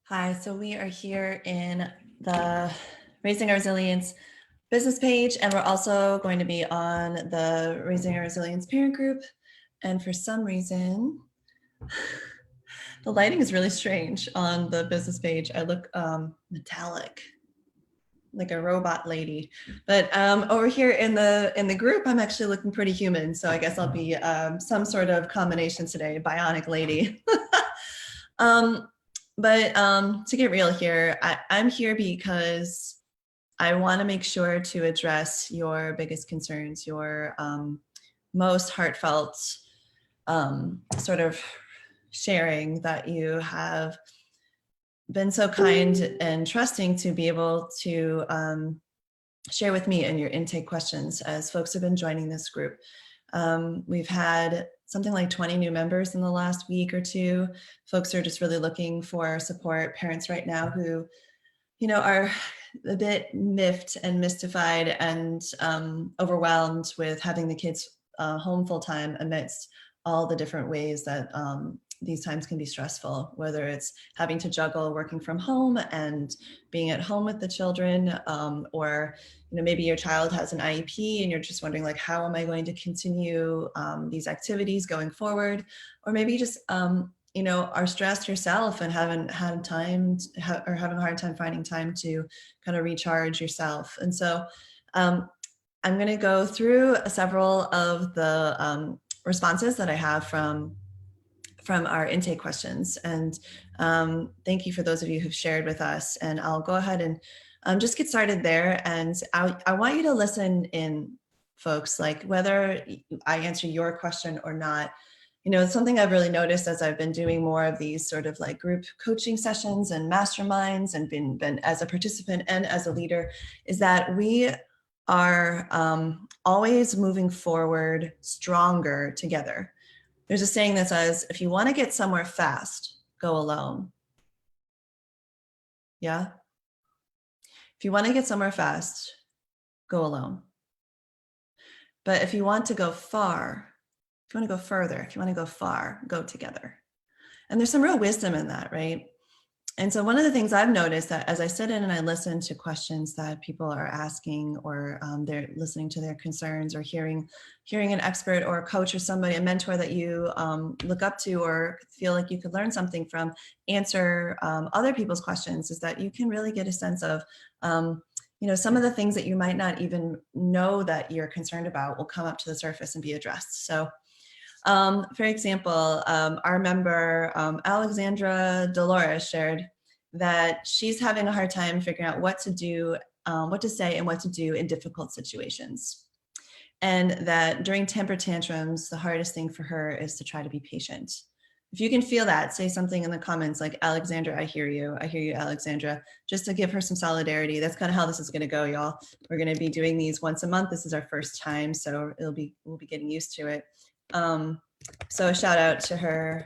Hi, so we are here in the Raising Our Resilience business page, and we're also going to be on the Raising Our Resilience parent group. And for some reason, the lighting is really strange on the business page. I look metallic, like a robot lady. But over here in the group, I'm actually looking pretty human. So I guess I'll be some sort of combination today, bionic lady. But to get real here, I'm here because I want to make sure to address your biggest concerns, your most heartfelt sort of sharing that you have been so kind and trusting to be able to share with me in your intake questions as folks have been joining this group. We've had something like 20 new members in the last week or two. Folks are just really looking for support. Parents right now who, are a bit miffed and mystified and overwhelmed with having the kids home full time amidst all the different ways that these times can be stressful, whether it's having to juggle working from home and being at home with the children, or maybe your child has an IEP and you're just wondering, like, how am I going to continue these activities going forward? Or maybe you just are stressed yourself and haven't had time or having a hard time finding time to kind of recharge yourself. And so I'm going to go through several of the responses that I have from our intake questions. And thank you for those of you who've shared with us. And I'll go ahead and just get started there. And I want you to listen in, folks, like whether I answer your question or not. It's something I've really noticed as I've been doing more of these sort of like group coaching sessions and masterminds and been as a participant and as a leader, is that we are always moving forward stronger together. There's a saying that says, if you want to get somewhere fast, go alone. Yeah? If you want to get somewhere fast, go alone. But if you want to go far, if you want to go further, if you want to go far, go together. And there's some real wisdom in that, right? And so one of the things I've noticed that as I sit in and I listen to questions that people are asking, or they're listening to their concerns, or hearing an expert or a coach or somebody, a mentor that you look up to or feel like you could learn something from, answer other people's questions, is that you can really get a sense of, some of the things that you might not even know that you're concerned about will come up to the surface and be addressed. So for example, our member, Alexandra Dolores, shared that she's having a hard time figuring out what to do, what to say and what to do in difficult situations. And that during temper tantrums, the hardest thing for her is to try to be patient. If you can feel that, say something in the comments like, Alexandra, I hear you, Alexandra, just to give her some solidarity. That's kind of how this is going to go, y'all. We're going to be doing these once a month. This is our first time, so we'll be getting used to it. So a shout out to her.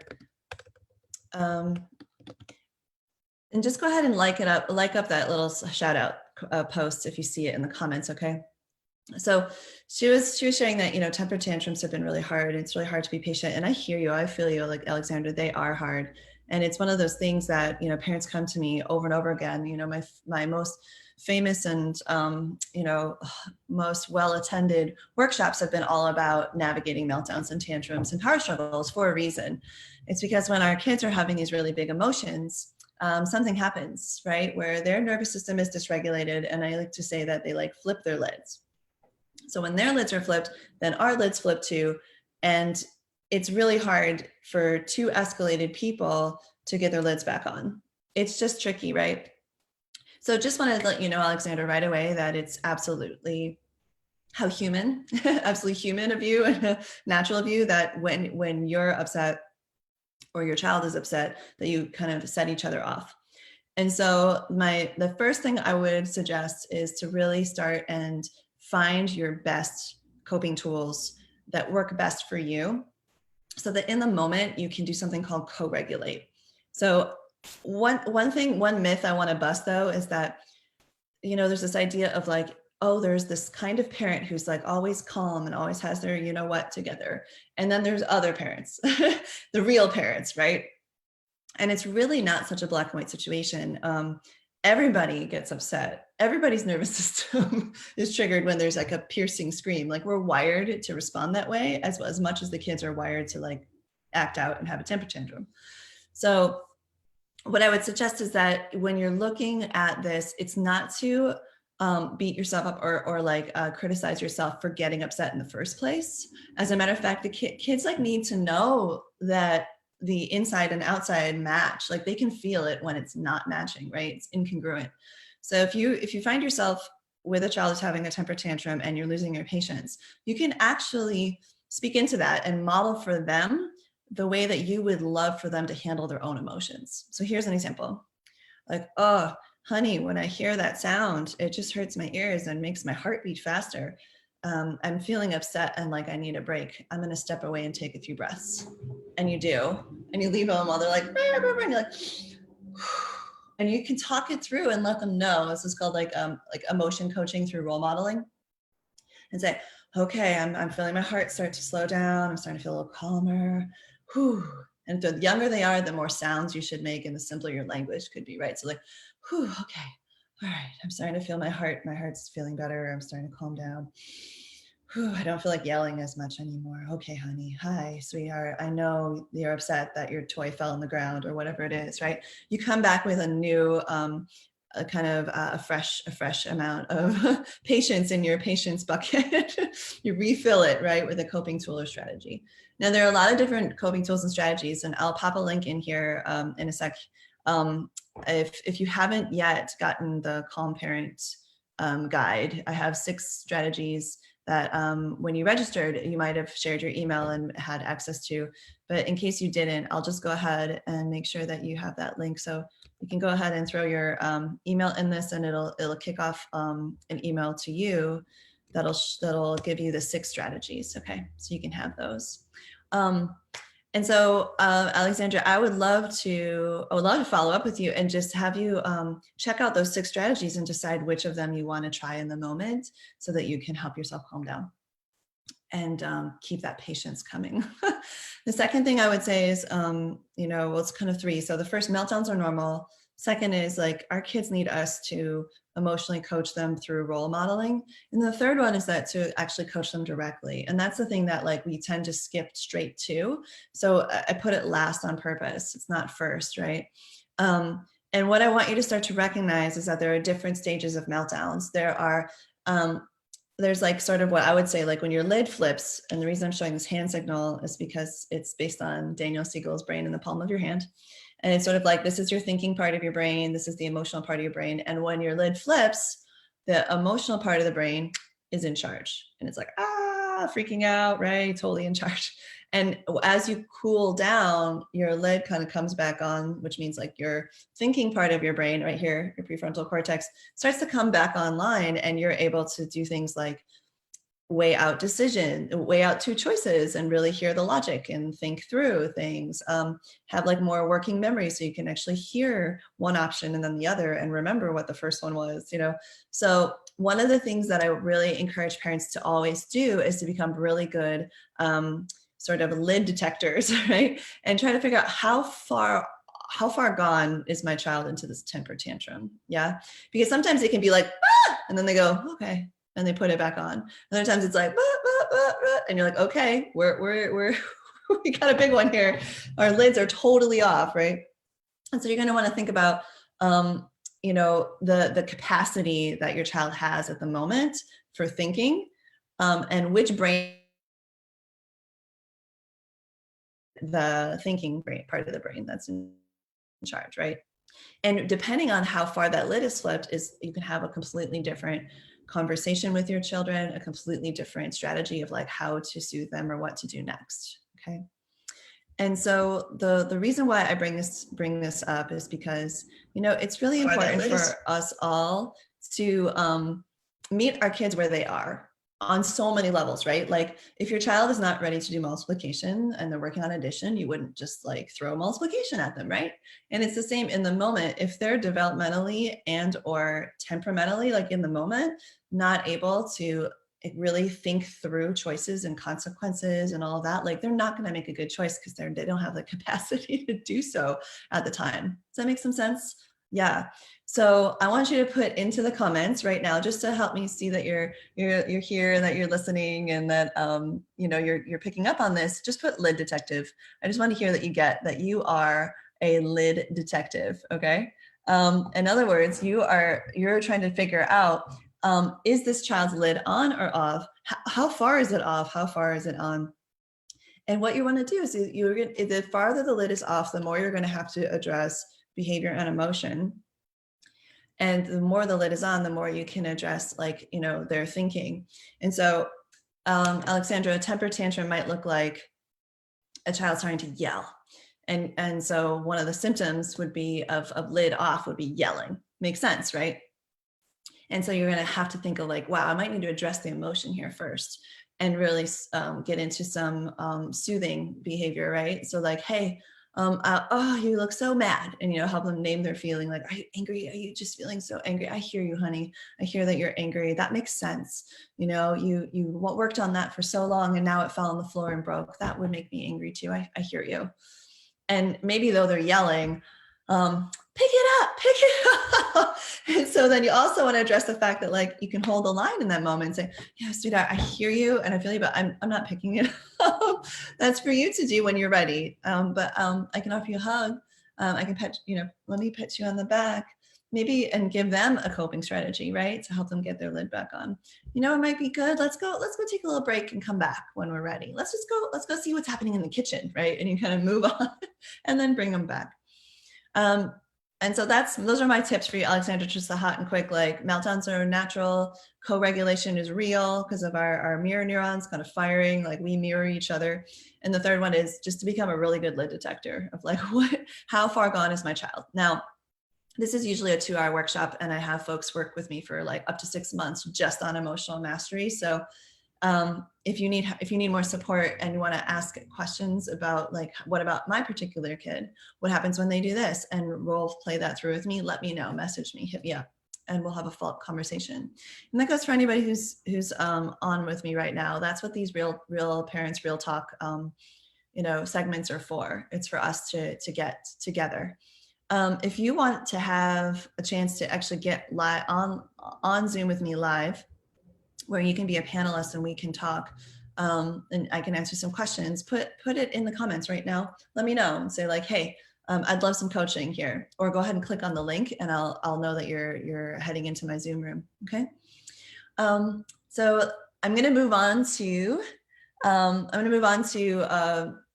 And just go ahead and like up that little shout out post if you see it in the comments, okay? So she was sharing that, temper tantrums have been really hard. It's really hard to be patient. And I hear you, I feel you, like Alexandra, they are hard. And it's one of those things that, parents come to me over and over again. My most famous and, most well-attended workshops have been all about navigating meltdowns and tantrums and power struggles for a reason. It's because when our kids are having these really big emotions, something happens, right? Where their nervous system is dysregulated. And I like to say that they like flip their lids. So when their lids are flipped, then our lids flip too. And it's really hard for two escalated people to get their lids back on. It's just tricky, right? So just wanted to let you know, Alexander, right away that it's absolutely absolutely human of you and natural of you that when you're upset or your child is upset, that you kind of set each other off. And so the first thing I would suggest is to really start and find your best coping tools that work best for you, so that in the moment you can do something called co-regulate. So one myth I want to bust though is that, there's this idea of like, oh, there's this kind of parent who's like always calm and always has their, together. And then there's other parents, the real parents, right? And it's really not such a black and white situation. Everybody gets upset. Everybody's nervous system is triggered when there's like a piercing scream. Like we're wired to respond that way as much as the kids are wired to like act out and have a temper tantrum. So what I would suggest is that when you're looking at this, it's not to beat yourself up or like criticize yourself for getting upset in the first place. As a matter of fact, the kids like need to know that the inside and outside match. Like they can feel it when it's not matching, right? It's incongruent. So if you find yourself with a child who's having a temper tantrum and you're losing your patience, you can actually speak into that and model for them the way that you would love for them to handle their own emotions. So here's an example. Like, oh, honey, when I hear that sound, it just hurts my ears and makes my heart beat faster. I'm feeling upset and like I need a break. I'm going to step away and take a few breaths. And you do. And you leave them while they're like, and you're like, and you can talk it through and let them know. This is called like emotion coaching through role modeling. And say, okay, I'm feeling my heart start to slow down. I'm starting to feel a little calmer. Whew. And the younger they are, the more sounds you should make and the simpler your language could be, right? So like, whew, okay, all right, I'm starting to feel my heart's feeling better. I'm starting to calm down. Whew, I don't feel like yelling as much anymore. Okay, honey, hi, sweetheart. I know you're upset that your toy fell on the ground or whatever it is, right? You come back with a new, a kind of a fresh amount of patience in your patience bucket. You refill it, right, with a coping tool or strategy. Now, there are a lot of different coping tools and strategies, and I'll pop a link in here in a sec. If you haven't yet gotten the Calm Parent guide, I have 6 strategies that when you registered, you might have shared your email and had access to. But in case you didn't, I'll just go ahead and make sure that you have that link. So you can go ahead and throw your email in this, and it'll kick off an email to you that'll give you the 6 strategies. Okay, so you can have those. And so, Alexandra, I would love to follow up with you and just have you check out those 6 strategies and decide which of them you want to try in the moment so that you can help yourself calm down and keep that patience coming. The second thing I would say is, well, it's kind of 3. So the first, meltdowns are normal. Second is like our kids need us to emotionally coach them through role modeling. And the third one is that to actually coach them directly. And that's the thing that like we tend to skip straight to. So I put it last on purpose. It's not first, right? And what I want you to start to recognize is that there are different stages of meltdowns. There's like sort of what I would say, like when your lid flips, and the reason I'm showing this hand signal is because it's based on Daniel Siegel's brain in the palm of your hand. And it's sort of like, this is your thinking part of your brain. This is the emotional part of your brain. And when your lid flips, the emotional part of the brain is in charge. And it's like, freaking out, right? Totally in charge. And as you cool down, your lid kind of comes back on, which means like your thinking part of your brain right here, your prefrontal cortex, starts to come back online, and you're able to do things like weigh out 2 choices and really hear the logic and think through things, have like more working memory so you can actually hear one option and then the other and remember what the first one was, So one of the things that I really encourage parents to always do is to become really good sort of lid detectors, right? And try to figure out how far gone is my child into this temper tantrum? Yeah, because sometimes it can be like, and then they go, okay, and they put it back on. Other times it's like, and you're like, okay, we're we got a big one here. Our lids are totally off, right? And so you're going to want to think about, the capacity that your child has at the moment for thinking, and which brain, the thinking brain part of the brain that's in charge, right? And depending on how far that lid is flipped, you can have a completely different conversation with your children, a completely different strategy of like how to soothe them or what to do next. Okay. And so the reason why I bring this up is because, it's really important for us all to meet our kids where they are on so many levels, right? Like if your child is not ready to do multiplication and they're working on addition, you wouldn't just like throw multiplication at them, right? And it's the same in the moment. If they're developmentally and or temperamentally, like in the moment, not able to really think through choices and consequences and all of that, like they're not going to make a good choice because they don't have the capacity to do so at the time. Does that make some sense? Yeah. So I want you to put into the comments right now, just to help me see that you're here, that you're listening, and that you know, you're picking up on this. Just put lid detective. I just want to hear that you get that you are a lid detective. Okay. In other words, you're trying to figure out, is this child's lid on or off? How far is it off? How far is it on? And what you want to do is the farther the lid is off, the more you're going to have to address behavior and emotion. And the more the lid is on, the more you can address, like, you know, their thinking. And so, Alexandra, a temper tantrum might look like a child starting to yell. And so one of the symptoms would be of lid off would be yelling. Makes sense, right? And so you're going to have to think of like, wow, I might need to address the emotion here first and really get into some soothing behavior, right? So like, hey, oh, you look so mad, and, you know, help them name their feeling. Like, are you angry? Are you just feeling so angry? I hear you, honey. I hear that you're angry. That makes sense. You know, you worked on that for so long, and now it fell on the floor and broke. That would make me angry too. I hear you. And maybe though they're yelling, pick it up. And so then you also want to address the fact that, like, you can hold the line in that moment and say, yeah, sweetheart, I hear you and I feel you, but I'm not picking it up. That's for you to do when you're ready. But I can offer you a hug. I can pet, you know, let me pet you on the back, maybe, and give them a coping strategy, right? To help them get their lid back on. You know, it might be good. Let's go take a little break and come back when we're ready. Let's go see what's happening in the kitchen, right? And you kind of move on and then bring them back. And so those are my tips for you, Alexandra, just the hot and quick. Like, meltdowns are natural, co-regulation is real because of our mirror neurons kind of firing, like we mirror each other. And the third one is just to become a really good lid detector of like, how far gone is my child? Now, this is usually a 2-hour workshop, and I have folks work with me for like up to 6 months just on emotional mastery. So if you need more support and you want to ask questions about, like, what about my particular kid? What happens when they do this? And role play that through with me, let me know, message me, hit me up, and we'll have a follow-up conversation. And that goes for anybody who's on with me right now. That's what these real parents, real talk, you know, segments are for. It's for us to get together. If you want to have a chance to actually get live on Zoom with me live, where you can be a panelist and we can talk, and I can answer some questions, put it in the comments right now. Let me know and say like, hey, I'd love some coaching here, or go ahead and click on the link and I'll know that you're heading into my Zoom room. Okay. So I'm going to move on to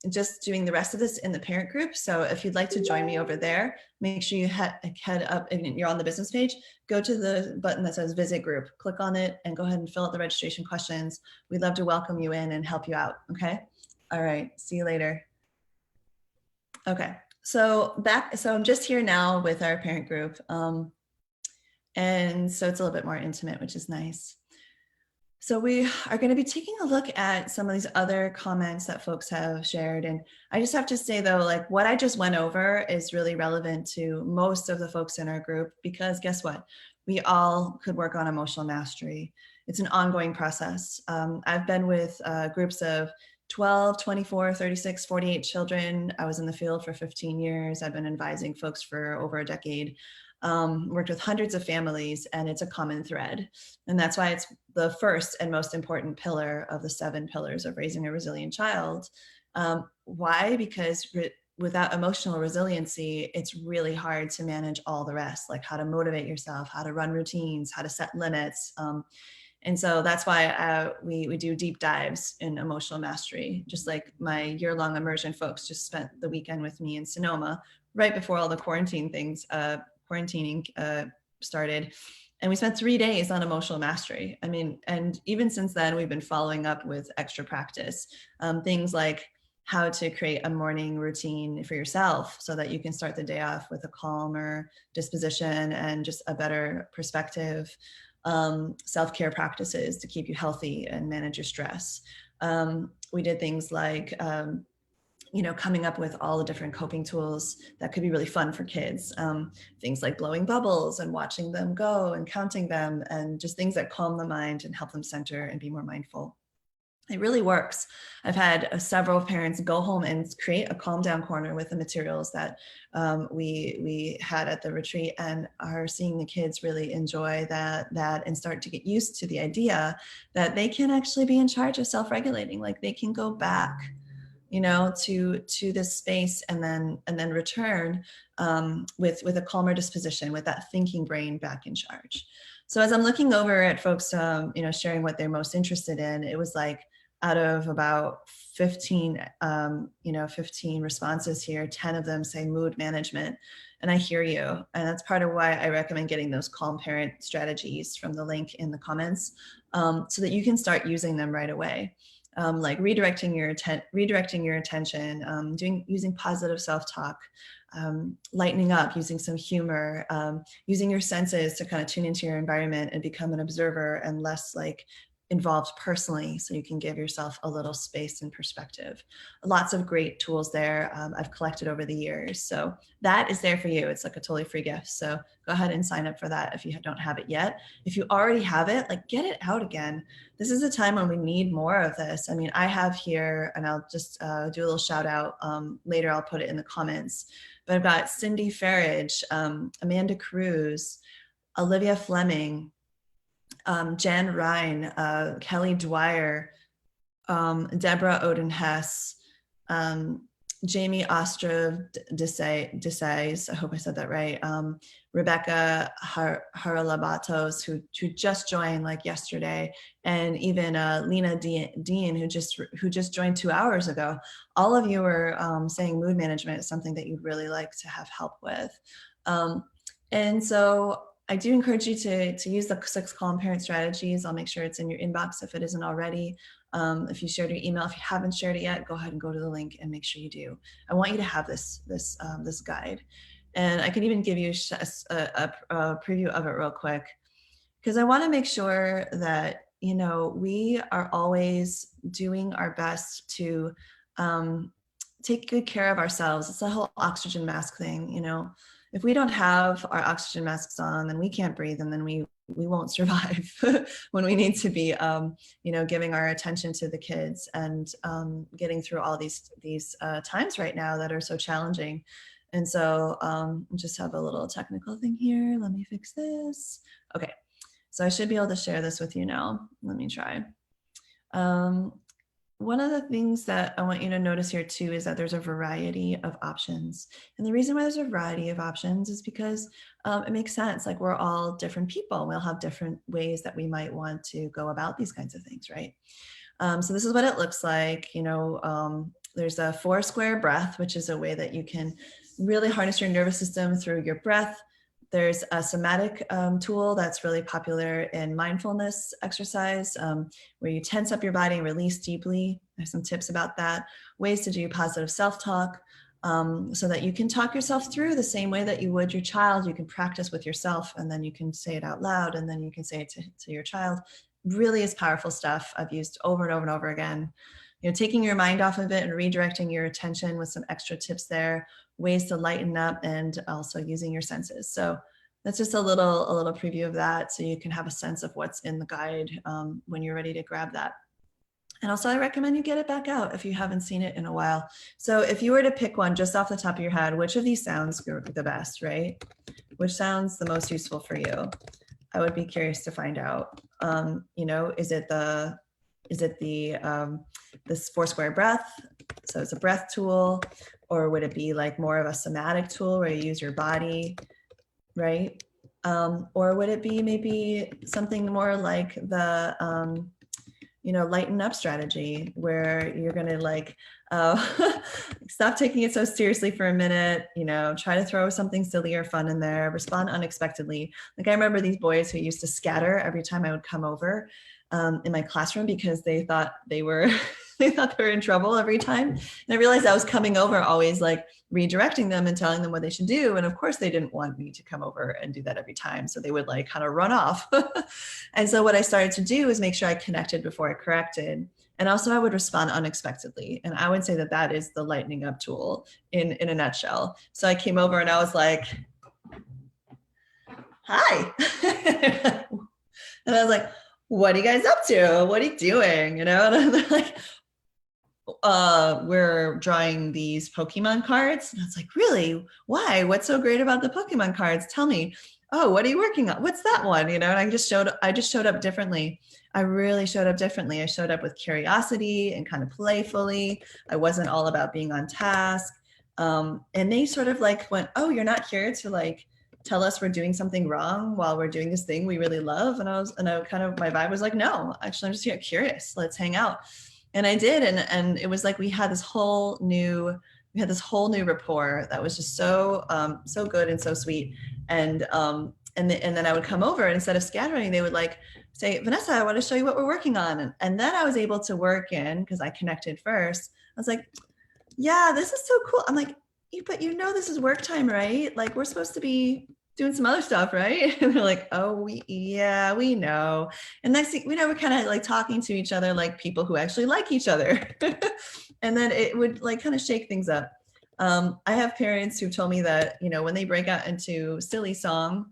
just doing the rest of this in the parent group. So if you'd like to join me over there, make sure you head up, and you're on the business page, go to the button that says visit group, click on it, and go ahead and fill out the registration questions. We'd love to welcome you in and help you out. Okay. All right. See you later. Okay. So I'm just here now with our parent group. And so it's a little bit more intimate, which is nice. So we are going to be taking a look at some of these other comments that folks have shared. And I just have to say, though, like, what I just went over is really relevant to most of the folks in our group, because guess what? We all could work on emotional mastery. It's an ongoing process. I've been with groups of 12, 24, 36, 48 children. I was in the field for 15 years. I've been advising folks for over a decade. Worked with hundreds of families, and it's a common thread. And that's why it's the first and most important pillar of the 7 pillars of raising a resilient child. Why? Because without emotional resiliency, it's really hard to manage all the rest, like how to motivate yourself, how to run routines, how to set limits. And so that's why we do deep dives in emotional mastery. Just like my year-long immersion folks just spent the weekend with me in Sonoma right before all the quarantining started. And we spent 3 days on emotional mastery. I mean, and even since then, we've been following up with extra practice. Things like how to create a morning routine for yourself so that you can start the day off with a calmer disposition and just a better perspective. Self-care practices to keep you healthy and manage your stress. We did things like, coming up with all the different coping tools that could be really fun for kids. Things like blowing bubbles and watching them go and counting them, and just things that calm the mind and help them center and be more mindful. It really works. I've had several parents go home and create a calm down corner with the materials that we had at the retreat, and are seeing the kids really enjoy that and start to get used to the idea that they can actually be in charge of self-regulating. Like they can go back, to this space and then return with a calmer disposition, with that thinking brain back in charge. So as I'm looking over at folks, sharing what they're most interested in, it was like, out of about 15 responses here, 10 of them say mood management. And I hear you. And that's part of why I recommend getting those calm parent strategies from the link in the comments, so that you can start using them right away. Like redirecting your attention, using positive self-talk, lightening up, using some humor, using your senses to kind of tune into your environment and become an observer and less like involved personally, so you can give yourself a little space and perspective. Lots of great tools there I've collected over the years. So that is there for you. It's like a totally free gift. So go ahead and sign up for that if you don't have it yet. If you already have it, like get it out again. This is a time when we need more of this. I mean, I have here, and I'll just do a little shout out later. I'll put it in the comments, but I've got Cindy Farage, Amanda Cruz, Olivia Fleming, Jan Ryan, Kelly Dwyer, Deborah Oden-Hess, Jamie Ostrov Desais, I hope I said that right, Rebecca Haralabatos, who just joined like yesterday, and even Lena Dean, who just joined 2 hours ago. All of you are saying mood management is something that you'd really like to have help with. And so I do encourage you to use the 6 calm parent strategies. I'll make sure it's in your inbox if it isn't already. If you shared your email, if you haven't shared it yet, go ahead and go to the link and make sure you do. I want you to have this guide. And I can even give you a preview of it real quick, because I want to make sure that, we are always doing our best to take good care of ourselves. It's the whole oxygen mask thing, If we don't have our oxygen masks on, then we can't breathe, and then we won't survive when we need to be, giving our attention to the kids and getting through all these times right now that are so challenging. And so just have a little technical thing here. Let me fix this. Okay, so I should be able to share this with you now. Let me try. One of the things that I want you to notice here too is that there's a variety of options. And the reason why there's a variety of options is because it makes sense. Like, we're all different people. We'll have different ways that we might want to go about these kinds of things, right? So this is what it looks like. There's a 4-square breath, which is a way that you can really harness your nervous system through your breath. There's a somatic tool that's really popular in mindfulness exercise, where you tense up your body and release deeply. There's some tips about that. Ways to do positive self-talk, so that you can talk yourself through the same way that you would your child. You can practice with yourself, and then you can say it out loud, and then you can say it to your child. Really is powerful stuff. I've used over and over and over again. Taking your mind off of it and redirecting your attention with some extra tips there, ways to lighten up, and also using your senses. So that's just a little preview of that, so you can have a sense of what's in the guide when you're ready to grab that. And also, I recommend you get it back out if you haven't seen it in a while. So if you were to pick one just off the top of your head, which of these sounds the best, right? Which sounds the most useful for you? I would be curious to find out. Is it this 4-square breath? So it's a breath tool, or would it be like more of a somatic tool where you use your body, right? Or would it be maybe something more like the, lighten up strategy, where you're going to stop taking it so seriously for a minute, try to throw something silly or fun in there, respond unexpectedly. Like, I remember these boys who used to scatter every time I would come over in my classroom, because they thought they were in trouble every time. And I realized I was coming over always like redirecting them and telling them what they should do. And of course they didn't want me to come over and do that every time. So they would kind of run off. And so what I started to do is make sure I connected before I corrected. And also I would respond unexpectedly. And I would say that that is the lightening up tool in a nutshell. So I came over and I was like, hi. And I was like, what are you guys up to? What are you doing? And they're like, we're drawing these Pokemon cards. And I was like, really? Why? What's so great about the Pokemon cards? Tell me. Oh, what are you working on? What's that one? And I just showed up differently. I really showed up differently. I showed up with curiosity and kind of playfully. I wasn't all about being on task. And they sort of like went, oh, you're not here to like tell us we're doing something wrong while we're doing this thing we really love. And I kind of, my vibe was like, no, actually, I'm just here curious. Let's hang out. And I did. And it was like, we had this whole new rapport that was just so good and so sweet. And then I would come over and instead of scattering, they would like say, Vanessa, I want to show you what we're working on. And then I was able to work in, because I connected first. I was like, yeah, this is so cool. I'm like, but this is work time, right? Like we're supposed to be doing some other stuff, right? And they're like, oh, we know. And next thing we're kind of like talking to each other like people who actually like each other. And then it would like kind of shake things up. I have parents who told me that, when they break out into silly song,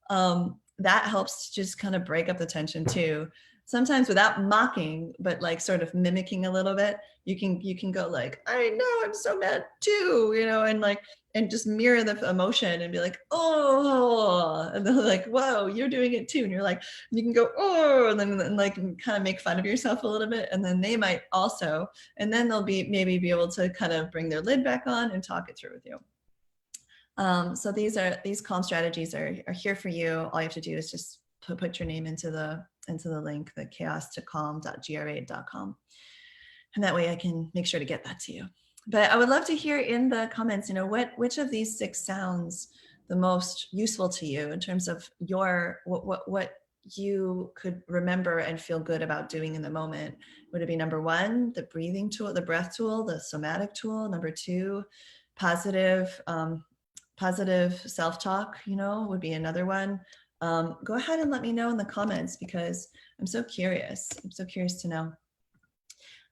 that helps to just kind of break up the tension too. Sometimes without mocking, but like sort of mimicking a little bit, you can go like, I know, I'm so mad too, and just mirror the emotion and be like, oh, and they're like, whoa, you're doing it too. And you're like, you can go, oh, and then like kind of make fun of yourself a little bit. And then they might also, and then they'll maybe be able to kind of bring their lid back on and talk it through with you. So these calm strategies are here for you. All you have to do is just put your name into the link, the chaos2calm.gra.com. And that way I can make sure to get that to you. But I would love to hear in the comments, which of these 6 sounds the most useful to you in terms of what you could remember and feel good about doing in the moment. Would it be number 1, the breathing tool, the breath tool, the somatic tool? Number 2, positive self-talk, would be another one. Go ahead and let me know in the comments because I'm so curious. I'm so curious to know.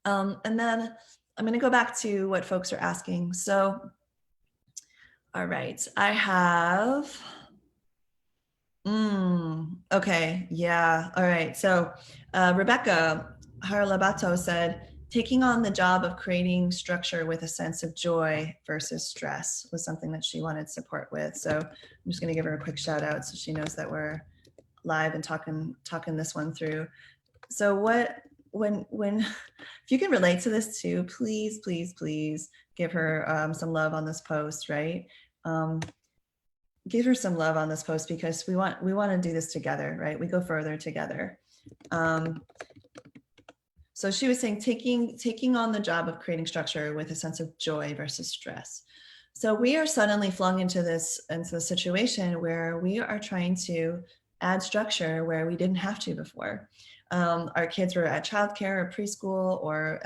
And then I'm going to go back to what folks are asking. So, all right, I have, okay, yeah, all right. So Rebecca Harlabato said, taking on the job of creating structure with a sense of joy versus stress was something that she wanted support with. So I'm just going to give her a quick shout out so she knows that we're live and talking this one through. So when if you can relate to this too, please give her some love on this post, right? Give her some love on this post because we want to do this together, right? We go further together. So she was saying taking on the job of creating structure with a sense of joy versus stress. So we are suddenly flung into this situation where we are trying to add structure where we didn't have to before. Our kids were at childcare or preschool or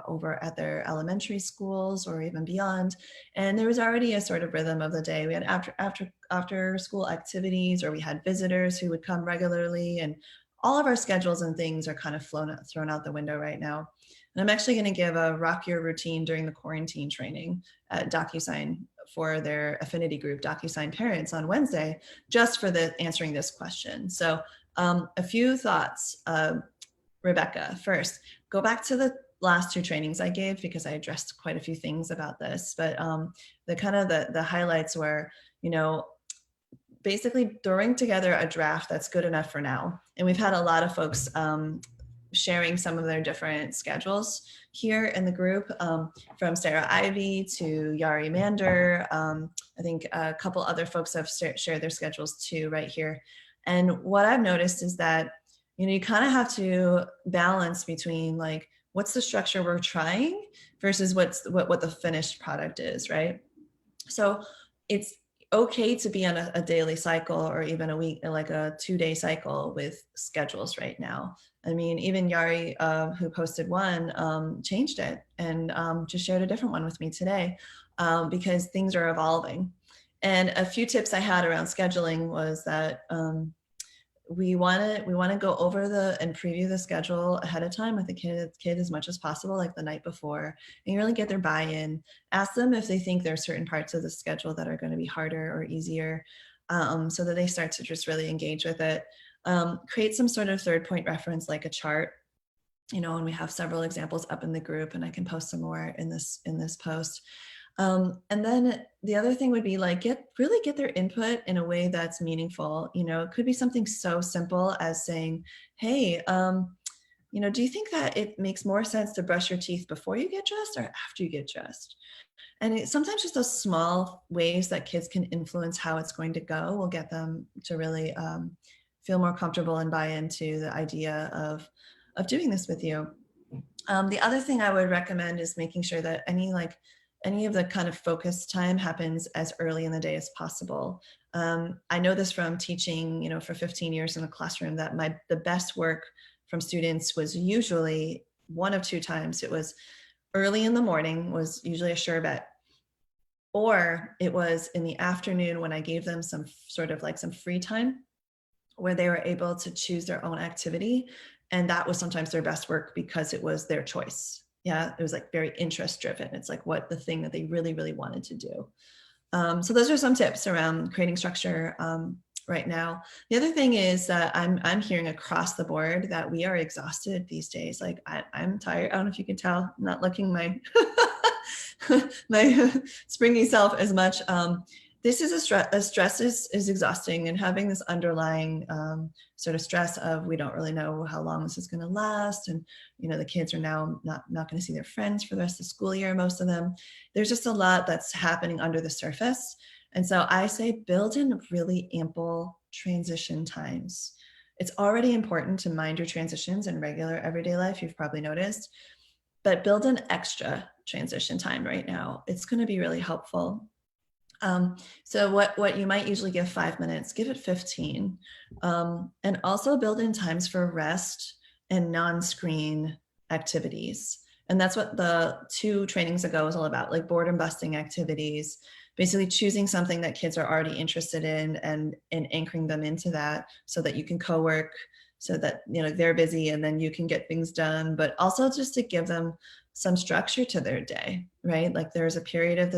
over at their elementary schools or even beyond, and there was already a sort of rhythm of the day. We had after school activities, or we had visitors who would come regularly, and all of our schedules and things are kind of thrown out the window right now. And I'm actually going to give a rock your routine during the quarantine training at DocuSign for their affinity group, DocuSign Parents, on Wednesday, just for answering this question. So a few thoughts, Rebecca. First, go back to the last 2 trainings I gave because I addressed quite a few things about this, but the highlights were, basically throwing together a draft that's good enough for now. And we've had a lot of folks sharing some of their different schedules here in the group, from Sarah Ivy to Yari Mander. I think a couple other folks have shared their schedules too right here. And what I've noticed is that, you kind of have to balance between like, what's the structure we're trying versus what the finished product is, right? So it's okay to be on a daily cycle or even a week, like a 2-day cycle with schedules right now. I mean, even Yari, who posted one, changed it and just shared a different one with me today because things are evolving. And a few tips I had around scheduling was that we want to go over and preview the schedule ahead of time with the kid as much as possible, like the night before, and really get their buy-in. Ask them if they think there are certain parts of the schedule that are going to be harder or easier, so that they start to just really engage with it. Create some sort of third point reference, like a chart, and we have several examples up in the group, and I can post some more in this post. And then the other thing would be like, really get their input in a way that's meaningful. It could be something so simple as saying, hey, do you think that it makes more sense to brush your teeth before you get dressed or after you get dressed? And sometimes just those small ways that kids can influence how it's going to go will get them to really feel more comfortable and buy into the idea of doing this with you. The other thing I would recommend is making sure that any of the kind of focus time happens as early in the day as possible. I know this from teaching, for 15 years in a classroom, that the best work from students was usually one of two times. It was early in the morning, was usually a sure bet, or it was in the afternoon when I gave them some sort of like some free time where they were able to choose their own activity. And that was sometimes their best work because it was their choice. Yeah, it was like very interest driven. It's like what the thing that they really, really wanted to do. So those are some tips around creating structure right now. The other thing is that I'm hearing across the board that we are exhausted these days. Like I'm tired. I don't know if you can tell, I'm not looking my my springy self as much. This is stress is exhausting, and having this underlying sort of stress of we don't really know how long this is going to last, and the kids are now not going to see their friends for the rest of the school year, most of them. There's just a lot that's happening under the surface, and so I say build in really ample transition times. It's already important to mind your transitions in regular everyday life, you've probably noticed, but build in extra transition time right now. It's going to be really helpful. So what you might usually give 5 minutes, give it 15. And also build in times for rest and non-screen activities. And that's what the 2 trainings ago was all about, like boredom busting activities, basically choosing something that kids are already interested in and anchoring them into that so that you can co-work, so that they're busy and then you can get things done, but also just to give them some structure to their day, right? Like there's a period of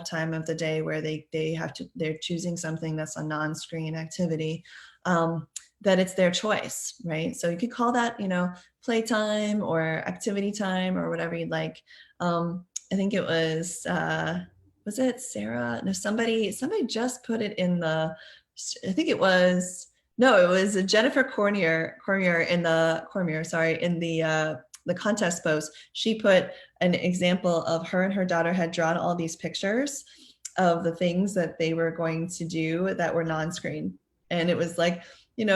time of the day where they're choosing something that's a non-screen activity, that it's their choice, right? So you could call that, playtime or activity time or whatever you'd like. I think it was it Sarah? No, somebody just put it in the, I think it was, no, it was Jennifer Cormier in the contest post. She put an example of her and her daughter had drawn all these pictures of the things that they were going to do that were non-screen. And it was like,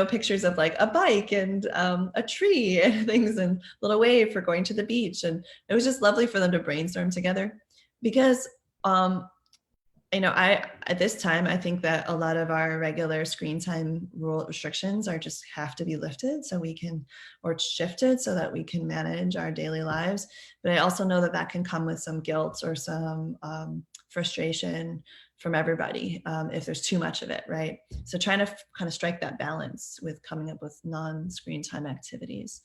pictures of like a bike and a tree and things and a little wave for going to the beach. And it was just lovely for them to brainstorm together because at this time, I think that a lot of our regular screen time rule restrictions just have to be lifted or shifted so that we can manage our daily lives. But I also know that can come with some guilt or some frustration from everybody if there's too much of it, right? So trying to kind of strike that balance with coming up with non-screen time activities.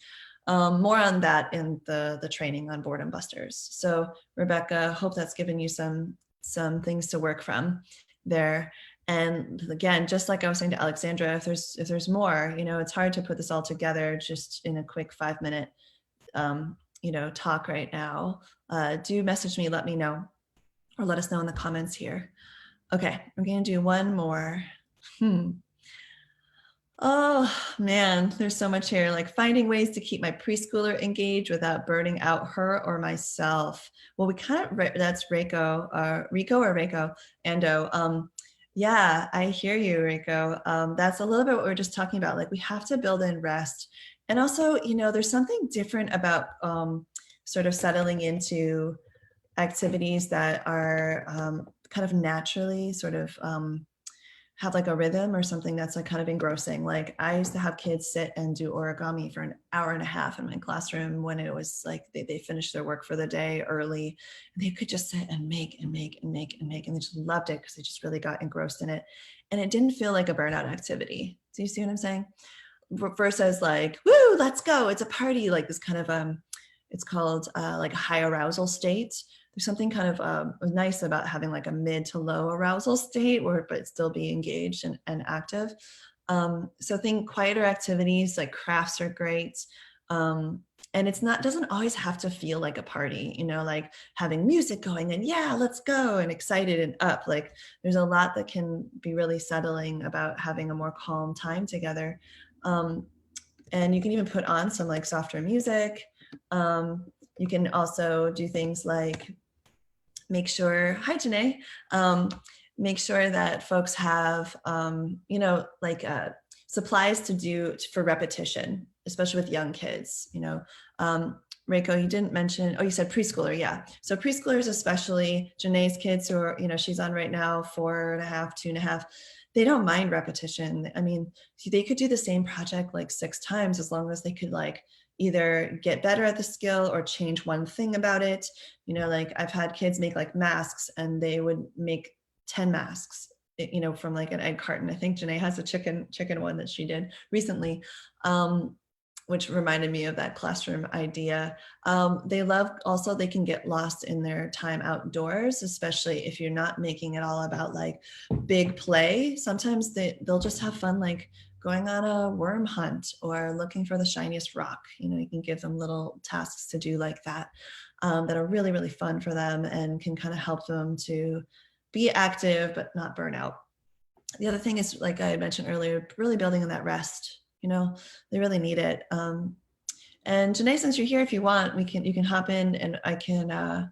More on that in the training on Boredom Busters. So Rebecca, hope that's given you some things to work from there. And again, just like I was saying to Alexandra, if there's more, it's hard to put this all together just in a quick 5-minute, talk right now. Do message me, let me know, or let us know in the comments here. Okay, we're going to do one more. Oh man, there's so much here. Like finding ways to keep my preschooler engaged without burning out her or myself. Well, that's Rico or Reiko Ando. Yeah, I hear you, Rico. That's a little bit what we were just talking about. Like we have to build in rest. And also, there's something different about sort of settling into activities that are kind of naturally sort of have like a rhythm or something that's like kind of engrossing. Like I used to have kids sit and do origami for an hour and a half in my classroom when it was like they finished their work for the day early, and they could just sit and make and make and make and make, and they just loved it because they just really got engrossed in it, and it didn't feel like a burnout activity. Do you see what I'm saying? versus like, woo, let's go, it's a party, like this kind of, it's called like a high arousal state. There's something kind of nice about having like a mid to low arousal state, but still be engaged and active. So think quieter activities like crafts are great. And doesn't always have to feel like a party, like having music going and yeah, let's go, and excited and up. Like there's a lot that can be really settling about having a more calm time together. And you can even put on some like softer music. You can also do things like make sure, hi Janae, make sure that folks have, supplies to do for repetition, especially with young kids. Reiko, you didn't mention, you said preschooler, yeah. So preschoolers, especially Janae's kids who are, she's on right now, 4.5, 2.5, they don't mind repetition. I mean, they could do the same project like 6 times as long as they could like either get better at the skill or change one thing about it. Like I've had kids make like masks and they would make 10 masks, from like an egg carton. I think Janae has a chicken one that she did recently, which reminded me of that classroom idea. They love also, they can get lost in their time outdoors, especially if you're not making it all about like big play. Sometimes they'll just have fun, like going on a worm hunt or looking for the shiniest rock. You can give them little tasks to do like that, that are really, really fun for them and can kind of help them to be active, but not burn out. The other thing is, like I mentioned earlier, really building on that rest. They really need it. And Janae, since you're here, if you want, you can hop in and I can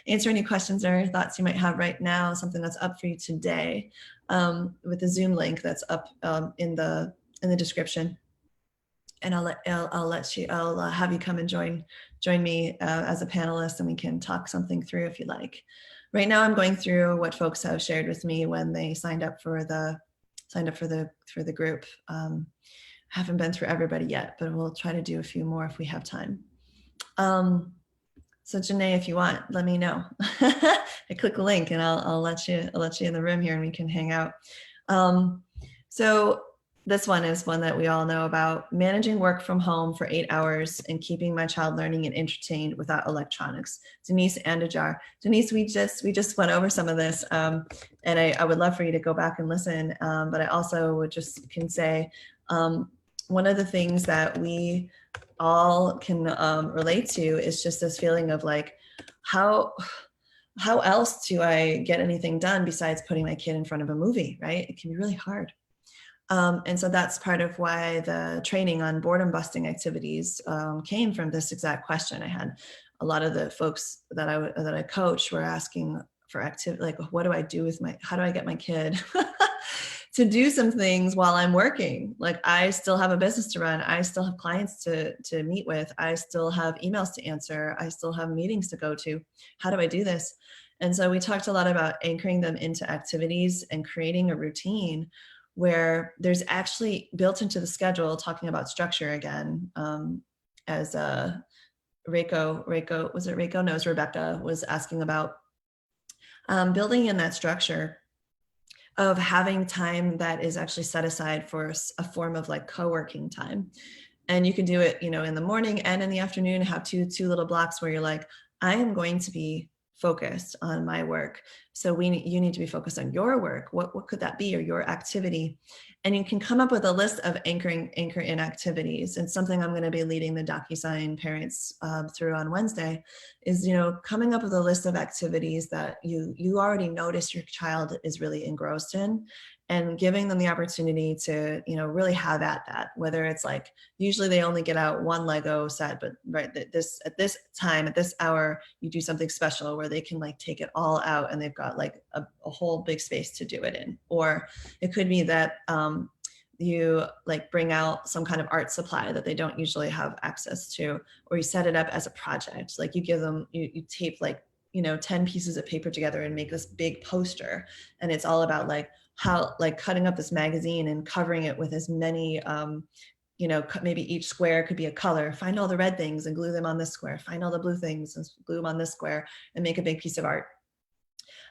answer any questions or thoughts you might have right now, something that's up for you today, with the Zoom link that's up in the description. And I'll have you come and join me as a panelist, and we can talk something through if you like. Right now, I'm going through what folks have shared with me when they signed up for the group. Haven't been through everybody yet, but we'll try to do a few more if we have time. So Janae, if you want, let me know. I click a link and I'll let you in the room here and we can hang out. So this one is one that we all know about: managing work from home for 8 hours and keeping my child learning and entertained without electronics. Denise Andajar. Denise, we just went over some of this, and I would love for you to go back and listen. But I also would just can say, one of the things that we all can relate to is just this feeling of like, how else do I get anything done besides putting my kid in front of a movie, right? It can be really hard. And so that's part of why the training on boredom busting activities came from this exact question. I had a lot of the folks that I coach were asking for activity, like, what do I do with how do I get my kid to do some things while I'm working? Like, I still have a business to run. I still have clients to meet with. I still have emails to answer. I still have meetings to go to. How do I do this? And so we talked a lot about anchoring them into activities and creating a routine where there's actually built into the schedule, talking about structure again, as Reiko, was it Reiko? No, it was Rebecca, was asking about, building in that structure of having time that is actually set aside for a form of like co-working time. And you can do it, in the morning and in the afternoon, have two little blocks where you're like, I am going to be focused on my work. So you need to be focused on your work. What could that be, or your activity? And you can come up with a list of anchor in activities. And something I'm going to be leading the DocuSign parents through on Wednesday is, coming up with a list of activities that you already notice your child is really engrossed in, and giving them the opportunity to, really have at that. Whether it's like, usually they only get out one Lego set, but right at this time, at this hour, you do something special where they can like take it all out and they've got like a whole big space to do it in. Or it could be that you like bring out some kind of art supply that they don't usually have access to, or you set it up as a project. Like you give them, you tape like, 10 pieces of paper together and make this big poster. And it's all about like how, like cutting up this magazine and covering it with as many, maybe each square could be a color. Find all the red things and glue them on this square. Find all the blue things and glue them on this square and make a big piece of art.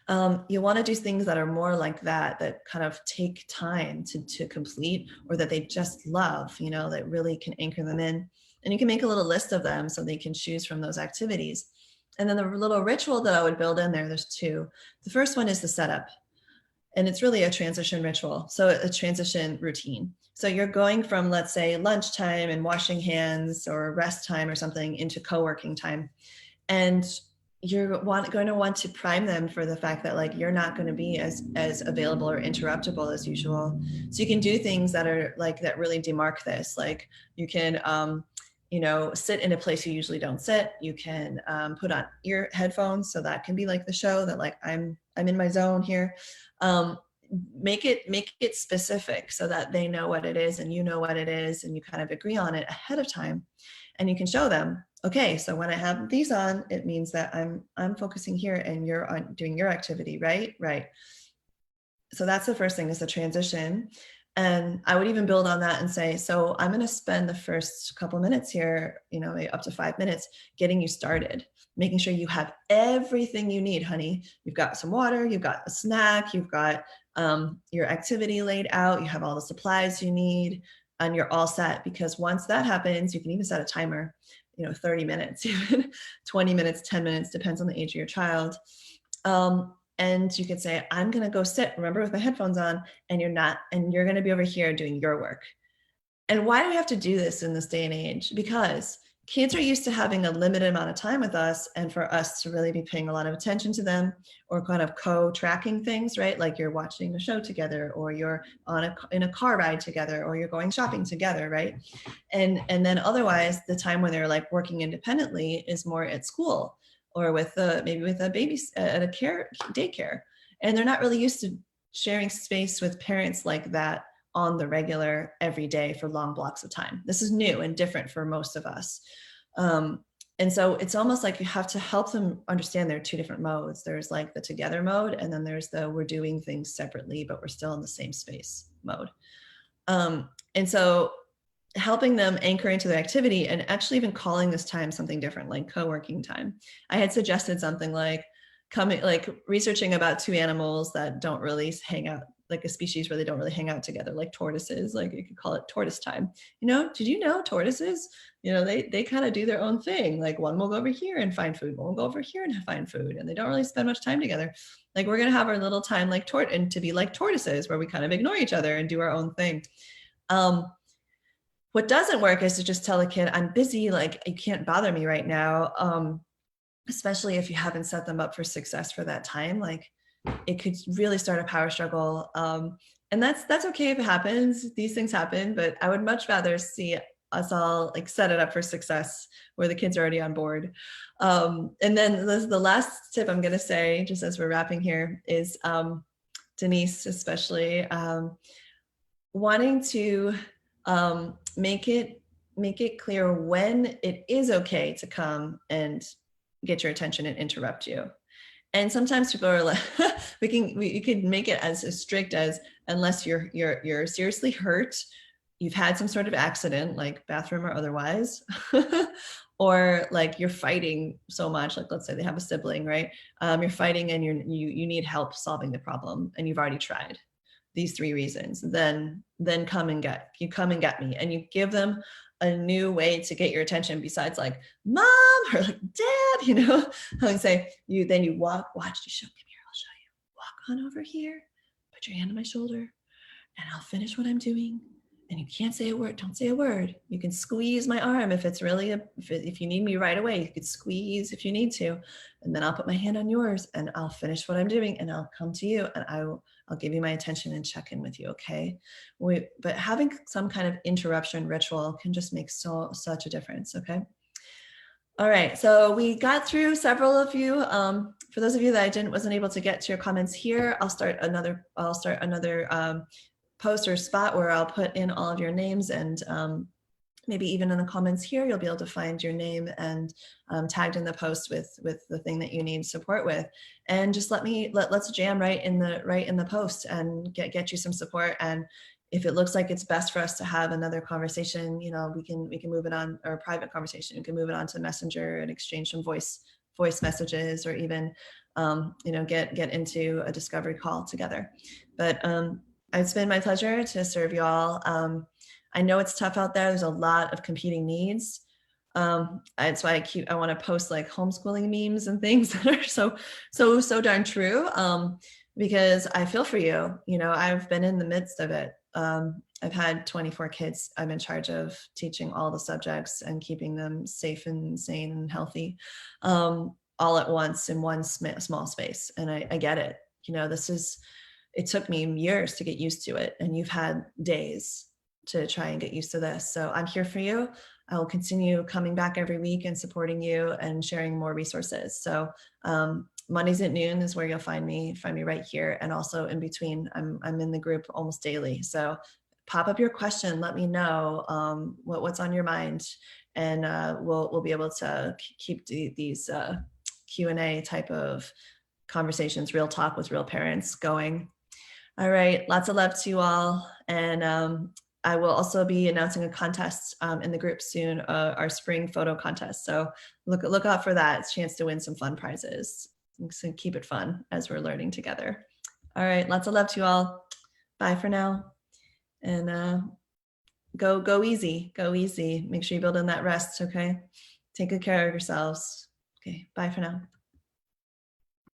You want to do things that are more like that kind of take time to complete, or that they just love, that really can anchor them in. And you can make a little list of them so they can choose from those activities. And then the little ritual that I would build in there's two. The first one is the setup. And it's really a transition ritual. So a transition routine. So you're going from, let's say, lunchtime and washing hands or rest time or something into co-working time. And you're going to want to prime them for the fact that like you're not going to be as available or interruptible as usual. So you can do things that are like that really demark this. Like you can sit in a place you usually don't sit. You can put on ear headphones, so that can be like the show that like I'm in my zone here. Make it specific so that they know what it is and you know what it is, and you kind of agree on it ahead of time. And you can show them, okay, so when I have these on, it means that I'm focusing here and you're on doing your activity, right? Right. So that's the first thing, is the transition. And I would even build on that and say, so I'm going to spend the first couple minutes here, up to 5 minutes, getting you started, making sure you have everything you need, honey. You've got some water, you've got a snack, you've got your activity laid out, you have all the supplies you need, and you're all set. Because once that happens, you can even set a timer, 30 minutes, even 20 minutes, 10 minutes, depends on the age of your child. And you could say, I'm going to go sit, remember, with my headphones on, and you're going to be over here doing your work. And why do we have to do this in this day and age? Because kids are used to having a limited amount of time with us, and for us to really be paying a lot of attention to them, or kind of co-tracking things, right? Like you're watching a show together, or you're in a car ride together, or you're going shopping together, right? And then otherwise, the time when they're like working independently is more at school, or with maybe with a baby at a daycare. And they're not really used to sharing space with parents like that on the regular every day for long blocks of time. This is new and different for most of us. And so it's almost like you have to help them understand there are two different modes. There's like the together mode, and then there's the we're doing things separately, but we're still in the same space mode. And so helping them anchor into the activity, and actually even calling this time something different, like co-working time. I had suggested something like researching about two animals that don't really hang out, like a species where they don't really hang out together, like tortoises. Like you could call it tortoise time. Did you know tortoises, they kind of do their own thing. Like one will go over here and find food, one will go over here and find food, and they don't really spend much time together. Like we're going to have our little time like and to be like tortoises, where we kind of ignore each other and do our own thing. What doesn't work is to just tell a kid, I'm busy, like you can't bother me right now. Especially if you haven't set them up for success for that time, like it could really start a power struggle. And that's okay if it happens. These things happen, but I would much rather see us all like set it up for success where the kids are already on board. And then the last tip I'm going to say, just as we're wrapping here, is Denise, especially wanting to make it clear when it is okay to come and get your attention and interrupt you. And sometimes people are like, you could make it as strict as, unless you're seriously hurt, you've had some sort of accident, like bathroom or otherwise, or like you're fighting so much, like let's say they have a sibling, right? You're fighting and you need help solving the problem, and you've already tried these 3 reasons, then come and get me. And you give them a new way to get your attention besides like mom or like dad, and say you watch, you show, come here, I'll show you. Walk on over here, put your hand on my shoulder, and I'll finish what I'm doing. And you can't say a word, don't say a word. You can squeeze my arm if it's really, if you need me right away, you could squeeze if you need to. And then I'll put my hand on yours and I'll finish what I'm doing and I'll come to you and I'll give you my attention and check in with you, okay? But having some kind of interruption ritual can just make such a difference, okay? All right, so we got through several of you. For those of you that I wasn't able to get to your comments here, I'll start another post or spot where I'll put in all of your names, and maybe even in the comments here, you'll be able to find your name and tagged in the post with the thing that you need support with. And just let's jam right in the post and get you some support. And if it looks like it's best for us to have another conversation, we can move it on, or a private conversation, we can move it on to Messenger and exchange some voice voice messages, or even, get into a discovery call together. But it's been my pleasure to serve you all. I know it's tough out there. There's a lot of competing needs. That's why I want to post like homeschooling memes and things that are so darn true. Because I feel for you. I've been in the midst of it. I've had 24 kids. I'm in charge of teaching all the subjects and keeping them safe and sane and healthy, all at once in one small space. And I get it. It took me years to get used to it, and you've had days to try and get used to this. So I'm here for you. I will continue coming back every week and supporting you and sharing more resources. So Mondays at noon is where you'll find me right here. And also in between, I'm in the group almost daily. So pop up your question, let me know what's on your mind, and we'll be able to keep these Q&A type of conversations, real talk with real parents going. All right, lots of love to you all. And I will also be announcing a contest in the group soon, our spring photo contest. So look out for that. It's a chance to win some fun prizes. So keep it fun as we're learning together. All right, lots of love to you all. Bye for now. And go easy, go easy. Make sure you build in that rest, okay? Take good care of yourselves. Okay, bye for now.